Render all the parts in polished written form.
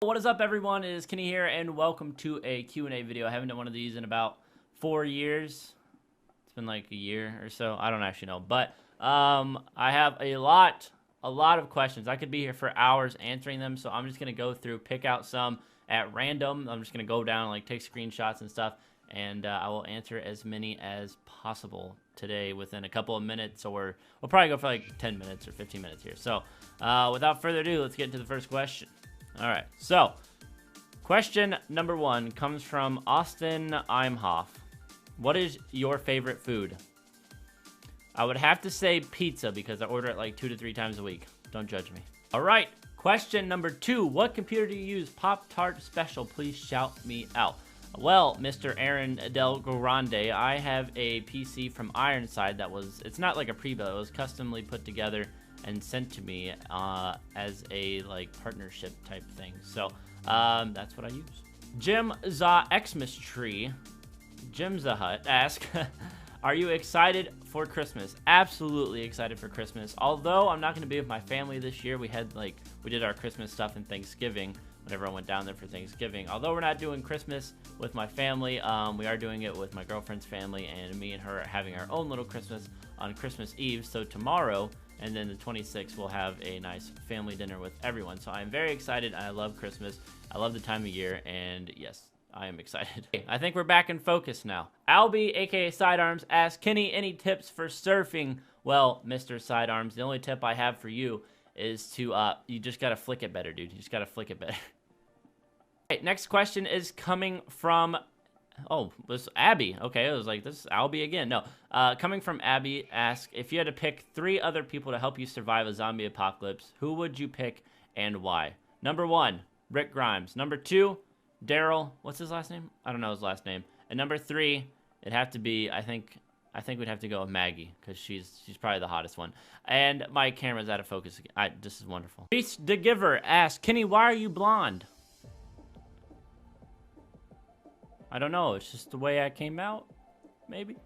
What is up, everyone? It is Kenny here, and welcome to a Q&A video. I haven't done one of these in about 4 years. It's been like a year or so. I don't actually know, but I have a lot of questions. I could be here for hours answering them, so I'm just gonna go through, pick out some at random. I'm just gonna go down, like take screenshots and stuff, and I will answer as many as possible today within a couple of minutes, or we'll probably go for like 10 minutes or 15 minutes here. So without further ado, let's get into the first question. All right, so question number 1 comes from Austin Imhoff. What is your favorite food? I would have to say pizza because I order it like 2 to 3 times a week. Don't judge me. All right, question number 2. What computer do you use? Pop-Tart Special, please shout me out. Well, Mr. Aaron Del Grande, I have a PC from Ironside that was, it's not like a pre-built, it was customly put together and sent to me as a like partnership type thing. So that's what I use. Jim Za Xmas Tree, Jim Zahut ask, are you excited for Christmas? Absolutely excited for Christmas. Although I'm not going to be with my family this year. We did our Christmas stuff and Thanksgiving whenever I went down there for Thanksgiving. Although we're not doing Christmas with my family, we are doing it with my girlfriend's family, and me and her are having our own little Christmas on Christmas Eve. So tomorrow, and then the 26th, we'll have a nice family dinner with everyone. So I'm very excited. I love Christmas. I love the time of year, and yes, I am excited. I think we're back in focus now. Albie, aka Sidearms, asks, Kenny, any tips for surfing? Well, Mr. Sidearms, the only tip I have for you is to, you just gotta flick it better, dude. You just gotta flick it better. Right, next question is coming from, oh, this Abby. Okay, it was like, this is Albie again. No, coming from Abby, ask, if you had to pick 3 other people to help you survive a zombie apocalypse, who would you pick and why? Number 1, Rick Grimes. Number 2, Daryl. What's his last name? I don't know his last name. And number 3, it'd have to be, I think we'd have to go with Maggie, because she's probably the hottest one. And my camera's out of focus again. This is wonderful. Reese the Giver asks, Kenny, why are you blonde? I don't know. It's just the way I came out, maybe.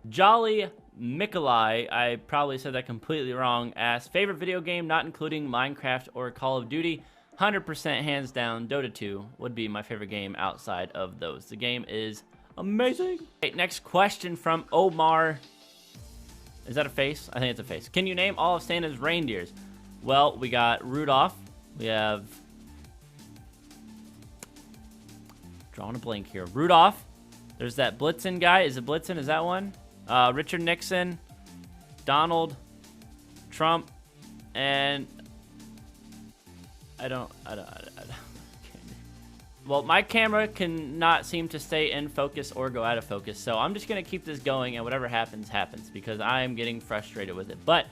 Jolly Mikolai, I probably said that completely wrong, asks, favorite video game not including Minecraft or Call of Duty? 100% hands down, Dota 2 would be my favorite game outside of those. The game is amazing. Okay, next question from Omar. Is that a face? I think it's a face. Can you name all of Santa's reindeers? Well, we got Rudolph. We have... drawing a blank here. Rudolph. There's that Blitzen guy. Is it Blitzen? Is that one? Richard Nixon, Donald Trump, and I don't. Well, my camera cannot seem to stay in focus or go out of focus, so I'm just gonna keep this going, and whatever happens, happens, because I am getting frustrated with it. But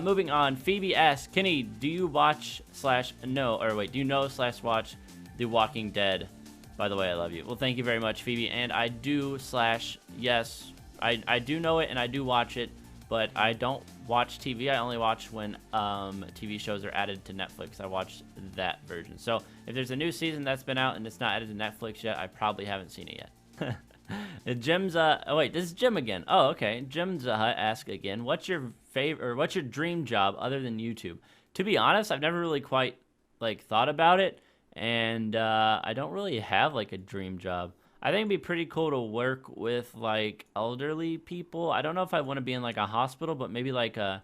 moving on, Phoebe asks, Kenny, do you watch / no, or wait, do you know / watch The Walking Dead? By the way, I love you. Well, thank you very much, Phoebe. And I do / yes, I do know it and I do watch it, but I don't watch TV. I only watch when TV shows are added to Netflix. I watch that version. So if there's a new season that's been out and it's not added to Netflix yet, I probably haven't seen it yet. Jim's oh wait, this is Jim again. Oh, okay. Jim's ask again, what's your favorite, or what's your dream job other than YouTube? To be honest, I've never really quite like thought about it. And I don't really have like a dream job. I think it'd be pretty cool to work with like elderly people. I don't know if I want to be in like a hospital, but maybe like a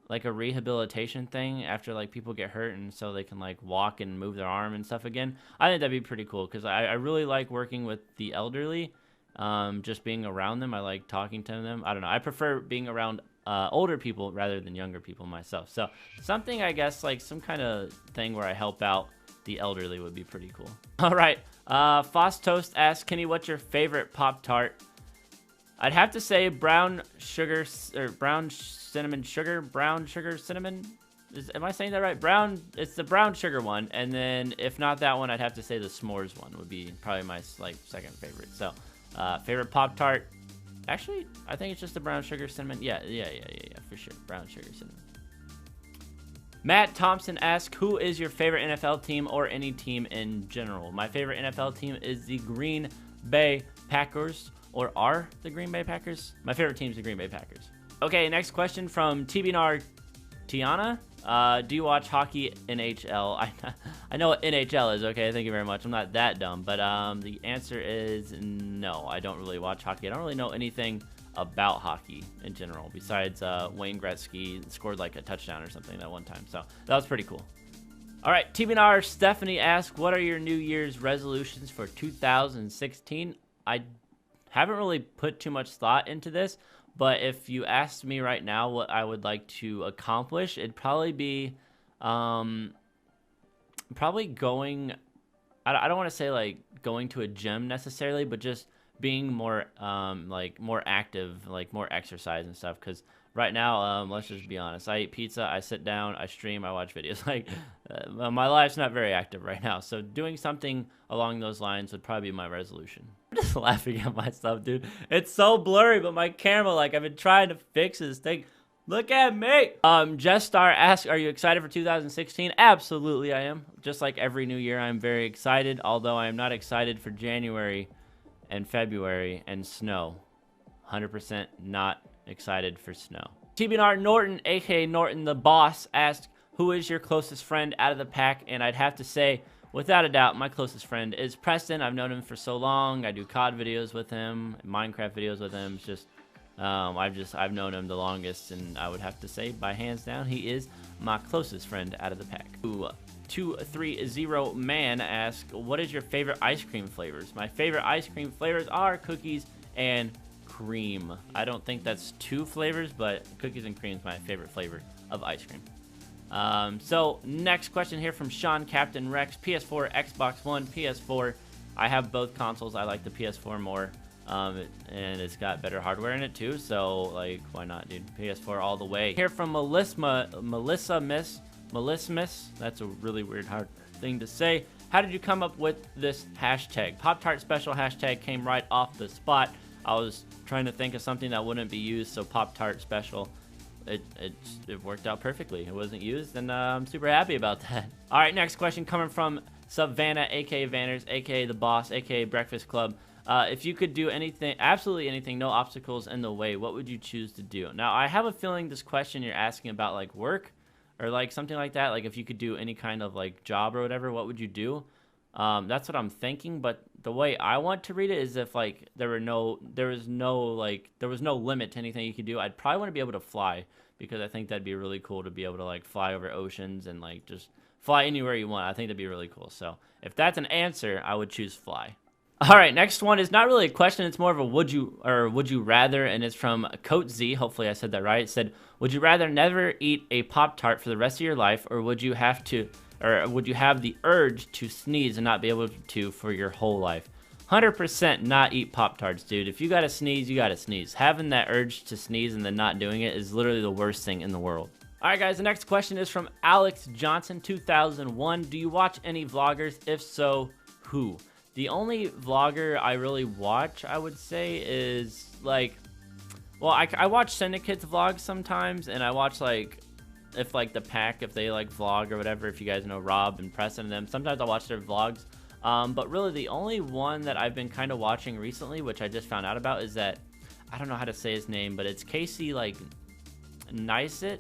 rehabilitation thing after like people get hurt and so they can like walk and move their arm and stuff again. I think that'd be pretty cool because I really like working with the elderly. Just being around them. I like talking to them. I don't know. I prefer being around older people rather than younger people myself. So something, I guess, like some kind of thing where I help out the elderly would be pretty cool. All right. Foss Toast asks, Kenny, what's your favorite Pop-Tart? I'd have to say brown sugar, or brown cinnamon sugar, brown sugar cinnamon. Am I saying that right? Brown, it's the brown sugar one. And then if not that one, I'd have to say the s'mores one would be probably my like second favorite. So favorite Pop-Tart. Actually, I think it's just the brown sugar cinnamon. Yeah, for sure. Brown sugar cinnamon. Matt Thompson asks, who is your favorite NFL team or any team in general? My favorite NFL team is the Green Bay Packers, or are the Green Bay Packers? My favorite team is the Green Bay Packers. Okay, next question from TBNR Tiana. Do you watch hockey NHL? I know what NHL is, okay? Thank you very much. I'm not that dumb. But the answer is no. I don't really watch hockey. I don't really know anything about hockey in general, besides Wayne Gretzky scored like a touchdown or something that one time. So that was pretty cool. All right, TBNR Stephanie asks, what are your New Year's resolutions for 2016? I haven't really put too much thought into this, but if you asked me right now what I would like to accomplish, it'd probably be probably going, I don't want to say like going to a gym necessarily, but just being more like more active, like more exercise and stuff. Because right now, let's just be honest, I eat pizza, I sit down, I stream, I watch videos. Like my life's not very active right now, so doing something along those lines would probably be my resolution. I'm just laughing at myself, dude. It's so blurry, but my camera, like, I've been trying to fix this thing. Look at me. Jess Star asks, are you excited for 2016? Absolutely I am. Just like every new year, I'm very excited, although I am not excited for January and February and snow. 100% not excited for snow. TBNR Norton, aka Norton the Boss, asked, who is your closest friend out of the pack? And I'd have to say, without a doubt, my closest friend is Preston. I've known him for so long. I do COD videos with him, Minecraft videos with him. It's just I've known him the longest, and I would have to say, by hands down, he is my closest friend out of the pack. 230 Man asks, what is your favorite ice cream flavors? My favorite ice cream flavors are cookies and cream. I don't think that's two flavors, but cookies and cream is my favorite flavor of ice cream. So next question here from Sean Captain Rex, PS4, Xbox One, PS4. I have both consoles. I like the PS4 more. And it's got better hardware in it too, so like, why not, dude? PS4 all the way. Here from Melissa Miss. That's a really weird hard thing to say. How did you come up with this hashtag? Pop-Tart Special hashtag came right off the spot. I was trying to think of something that wouldn't be used, so Pop-Tart Special. It worked out perfectly. It wasn't used, and I'm super happy about that. All right, next question coming from Savannah, aka Vanners, aka The Boss, aka Breakfast Club. If you could do anything, absolutely anything, no obstacles in the way, what would you choose to do? Now, I have a feeling this question you're asking about like work or like something like that. Like if you could do any kind of like job or whatever, what would you do? That's what I'm thinking. But the way I want to read it is if like there was no limit to anything you could do. I'd probably want to be able to fly, because I think that'd be really cool to be able to like fly over oceans and like just fly anywhere you want. I think that'd be really cool. So if that's an answer, I would choose fly. All right, next one is not really a question. It's more of a would you rather, and it's from Coat Z. Hopefully I said that right. It said, would you rather never eat a Pop-Tart for the rest of your life, or would you have the urge to sneeze and not be able to for your whole life? 100% not eat Pop-Tarts, dude. If you gotta sneeze, you gotta sneeze. Having that urge to sneeze and then not doing it is literally the worst thing in the world. All right, guys, the next question is from Alex Johnson, 2001. Do you watch any vloggers? If so, who? The only vlogger I really watch, I would say, is like, well, I watch Syndicate's vlogs sometimes, and I watch like, if like the pack, if they like vlog or whatever, if you guys know Rob and Preston and them, sometimes I'll watch their vlogs. But really the only one that I've been kind of watching recently, which I just found out about, is that, I don't know how to say his name, but it's Casey like Neistat.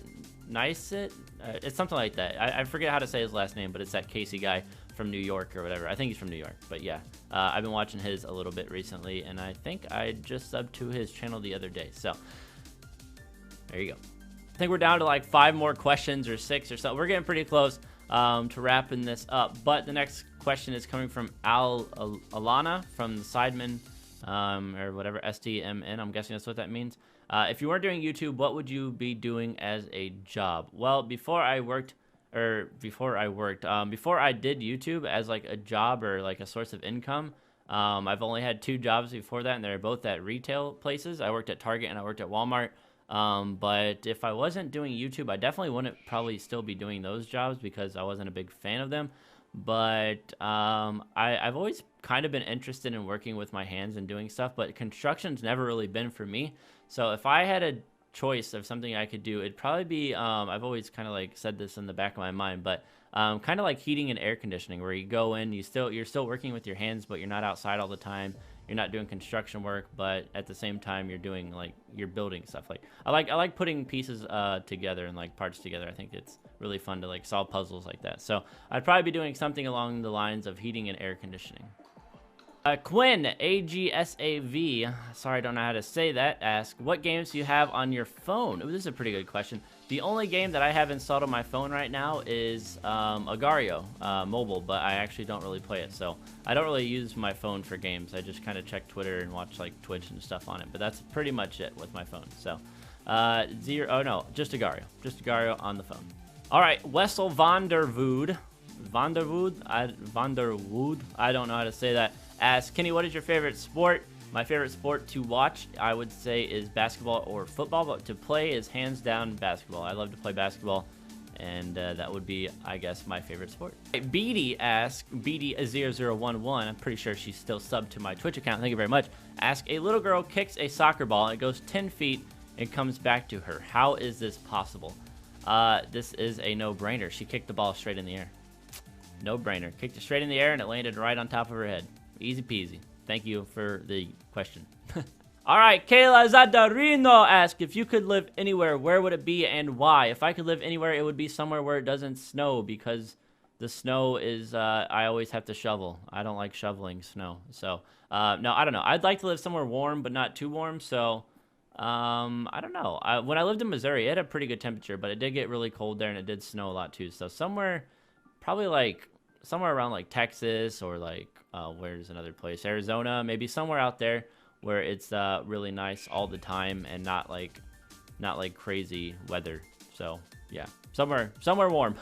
It's something like that. I forget how to say his last name, but it's that Casey guy from New York or whatever. I think he's from New York, but yeah, I've been watching his a little bit recently, and I think I just subbed to his channel the other day. So there you go. I think we're down to like 5 more questions or 6 or so. We're getting pretty close to wrapping this up, but the next question is coming from Alana from the Sidemen, or whatever, SDMN. I'm guessing that's what that means. If you weren't doing YouTube, what would you be doing as a job? Well, before I did YouTube as like a job or like a source of income, I've only had 2 jobs before that, and they're both at retail places. I worked at Target and I worked at Walmart. But if I wasn't doing YouTube, I definitely wouldn't probably still be doing those jobs, because I wasn't a big fan of them. But I've always kind of been interested in working with my hands and doing stuff, but construction's never really been for me. So if I had a choice of something I could do, it'd probably be, I've always kind of like said this in the back of my mind, but kind of like heating and air conditioning, where you go in, you're still working with your hands, but you're not outside all the time. You're not doing construction work, but at the same time you're building stuff. Like I like putting pieces together and like parts together. I think it's really fun to like solve puzzles like that. So I'd probably be doing something along the lines of heating and air conditioning. Quinn, AGSAV, sorry I don't know how to say that, asks, what games do you have on your phone? Ooh, this is a pretty good question. The only game that I have installed on my phone right now is Agar.io mobile, but I actually don't really play it. So I don't really use my phone for games. I just kind of check Twitter and watch like Twitch and stuff on it. But that's pretty much it with my phone. So just Agar.io. Just Agar.io on the phone. All right, Wessel Vanderwood, I don't know how to say that. Asks, Kenny, what is your favorite sport? My favorite sport to watch, I would say, is basketball or football, but to play is hands down basketball. I love to play basketball, and that would be, I guess, my favorite sport. Beatty asks, Beatty0011, I'm pretty sure she's still subbed to my Twitch account, thank you very much, asks, a little girl kicks a soccer ball, and it goes 10 feet and comes back to her. How is this possible? This is a no-brainer. She kicked the ball straight in the air. No-brainer. Kicked it straight in the air, and it landed right on top of her head. Easy peasy. Thank you for the question. All right, Kayla Zadarino asks, if you could live anywhere, where would it be and why? If I could live anywhere, it would be somewhere where it doesn't snow, because the snow is, I always have to shovel. I don't like shoveling snow. So, no, I don't know. I'd like to live somewhere warm, but not too warm. So, I don't know. When I lived in Missouri, it had a pretty good temperature, but it did get really cold there, and it did snow a lot too. So somewhere, probably like, somewhere around like Texas or like, where's another place? Arizona, maybe somewhere out there where it's really nice all the time and not like crazy weather. So yeah, somewhere warm.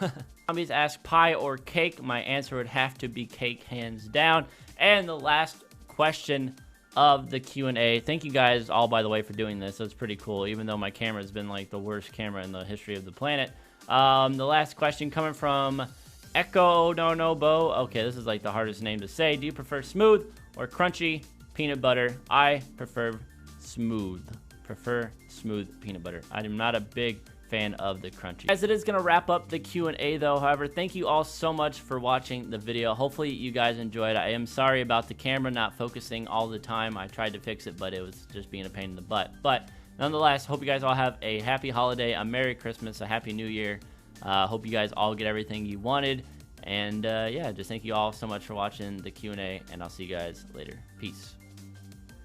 Zombies ask pie or cake. My answer would have to be cake, hands down. And the last question of the Q&A. Thank you guys all, by the way, for doing this. It's pretty cool, even though my camera's been like the worst camera in the history of the planet. The last question coming from Echo No Bo. Okay, this is like the hardest name to say. Do you prefer smooth or crunchy peanut butter? I prefer smooth. Peanut butter. I'm not a big fan of the crunchy. As it is going to wrap up the Q&A though. However, thank you all so much for watching the video. Hopefully you guys enjoyed. I am sorry about the camera not focusing all the time. I tried to fix it, but it was just being a pain in the butt. But nonetheless, hope you guys all have a happy holiday, a Merry Christmas, a Happy New Year. Hope you guys all get everything you wanted. And yeah, just thank you all so much for watching the Q&A, and I'll see you guys later. Peace.